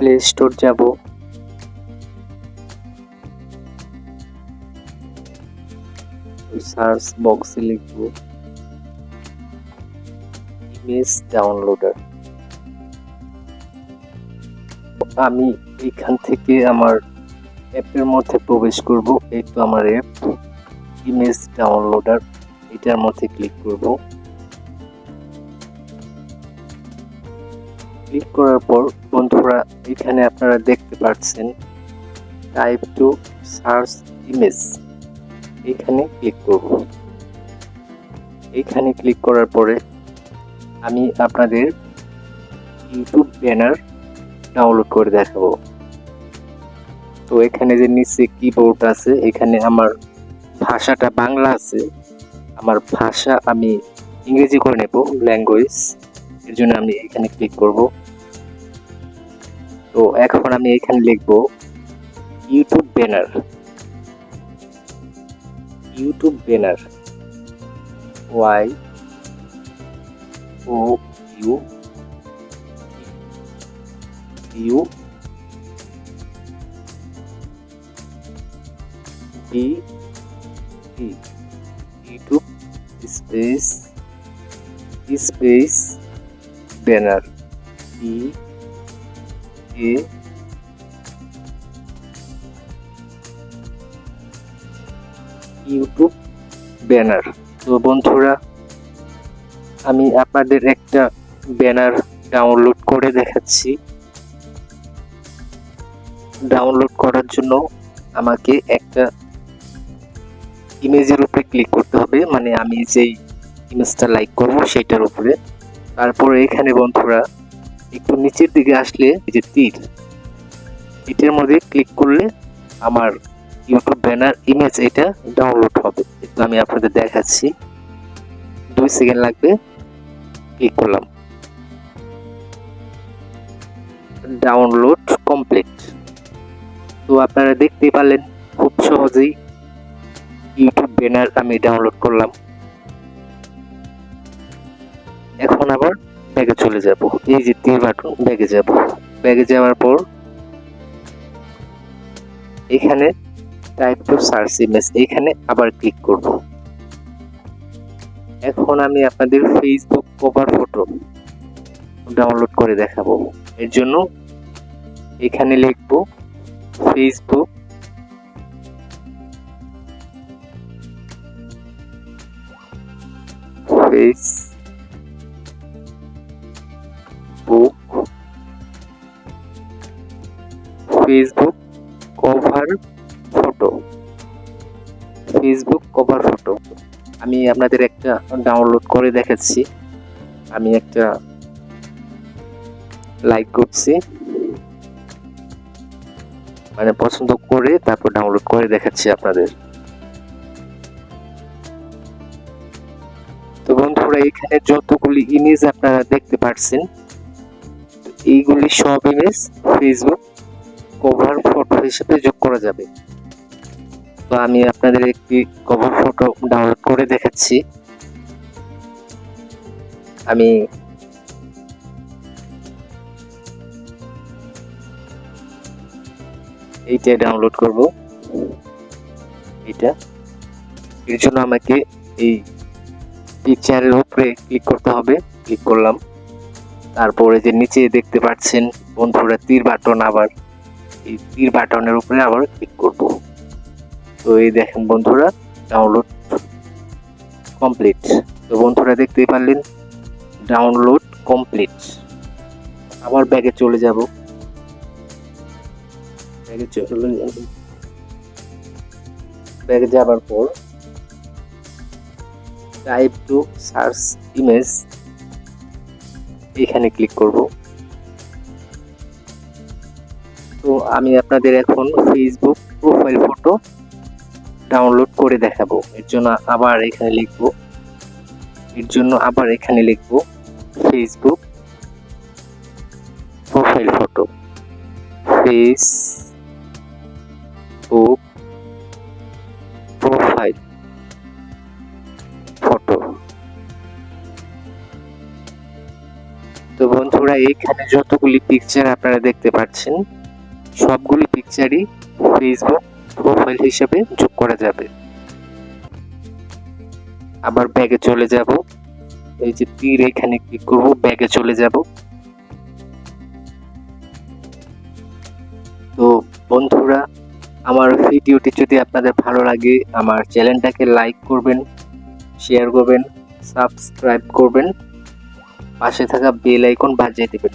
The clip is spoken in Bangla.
প্লে স্টোর যাব। সার্চ বক্সে লিখব ইমেজ ডাউনলোডার। আমি এখান থেকে আমার অ্যাপের মধ্যে প্রবেশ করব। এই তো আমার অ্যাপ ইমেজ ডাউনলোডার, এটার মধ্যে ক্লিক করব। ক্লিক করার পর বন্ধুরা এখানে আপনারা দেখতে পাচ্ছেন টাইপ টু সার্চ ইমেজ, এখানে ক্লিক করব। এখানে ক্লিক করার পরে আমি আপনাদের ইউটিউব ব্যানার ডাউনলোড করে দেখাবো। তো এখানে যে নিচে কিবোর্ড আছে, এখানে আমার ভাষাটা বাংলা আছে, আমার ভাষা আমি ইংরেজি করে নেব, ল্যাঙ্গুয়েজ। এর জন্য আমি এখানে ক্লিক করব। তো এখন আমি এখানে লিখব YouTube banner, YouTube banner, Y O U U B E, YouTube space space banner, E A YouTube banner. তো বন্ধুরা আমি আপনাদের একটা ব্যানার ডাউনলোড করে দেখাচ্ছি। ডাউনলোড করার জন্য আমাকে একটা ইমেজের উপরে ক্লিক করতে হবে, মানে আমি যেই ইমেজটা লাইক করব সেটার উপরে। তারপরে এখানে বন্ধুরা একটু নিচের দিকে আসলে এই যে তীর, এটার মধ্যে ক্লিক করলে আমার ইউটিউব ব্যানার ইমেজ এটা ডাউনলোড হবে। তো আমি আপনাদের দেখাচ্ছি, 2 সেকেন্ড লাগবে। ক্লিক করলাম, ডাউনলোড কমপ্লিট। তো আপনারা দেখতে পারলেন খুব সহজেই ইউটিউব ব্যানার আমি ডাউনলোড করলাম। এখন আবার ব্যাগে চলে যাব, এই যে তীর বাটন, ব্যাগে যাব। ব্যাগে যাওয়ার পর এখানে টাইপ টু সার্চ ইমেজ, এখানে আবার ক্লিক করব। এখন আমি আপনাদের ফেসবুক কভার ফটো ডাউনলোড করে দেখাবো। এর জন্য এখানে লিখব Facebook Facebook cover photo, Facebook cover photo. আমি আপনাদের একটা ডাউনলোড করে দেখাচ্ছি। আমি একটা লাইক করছি, মানে পছন্দ করে তারপর ডাউনলোড করে দেখাচ্ছি আপনাদের। তো বন্ধুরা এখানে যতগুলি ইমেজ আপনারা দেখতে পাচ্ছেন, এইগুলি সব ইমেজ ফেসবুক কভার ফটো হিসেবে যোগ করা যাবে। তো আমি আপনাদের একটি কভার ফটো ডাউনলোড করে দেখাচ্ছি। আমি এইটা ডাউনলোড করব, এটা। এর জন্য আমাকে এই পিকচারের উপরে ক্লিক করতে হবে। ক্লিক করলাম, তারপরে যে নিচে দেখতে পাচ্ছেন বন্ধুরা তীর বাটন, আবার এই তীর বাটনের উপরে আবার ক্লিক করব। তো এই দেখেন বন্ধুরা ডাউনলোড কমপ্লিট। তো বন্ধুরা দেখতেই পারলেন ডাউনলোড কমপ্লিট। আবার ব্যাগে চলে যাব, ব্যাগে যাবার পর টাইপ টু সার্চ ইমেজ, এখানে ক্লিক করব। তো আমি আপনাদের এখন ফেসবুক প্রোফাইল ফটো ডাউনলোড করে দেখাবো। এর জন্য আবার এখানে লিখব Facebook profile photo, Facebook profile photo. তো তো বন্ধুরা এইখানে যতগুলি পিকচার আপনারা দেখতে পাচ্ছেন সবগুলি পিকচারই ফেসবুক প্রোফাইল হিসেবে যোগ করা যাবে। আবার ব্যাগে চলে যাব, এই যে তীর এখানে ক্লিক করব, ব্যাগে চলে যাব। তো বন্ধুরা আমার ভিডিওটি যদি আপনাদের ভালো লাগে আমার চ্যানেলটাকে লাইক করবেন, শেয়ার করবেন, সাবস্ক্রাইব করবেন, পাশে থাকা বেল আইকন বাজিয়ে দেবেন।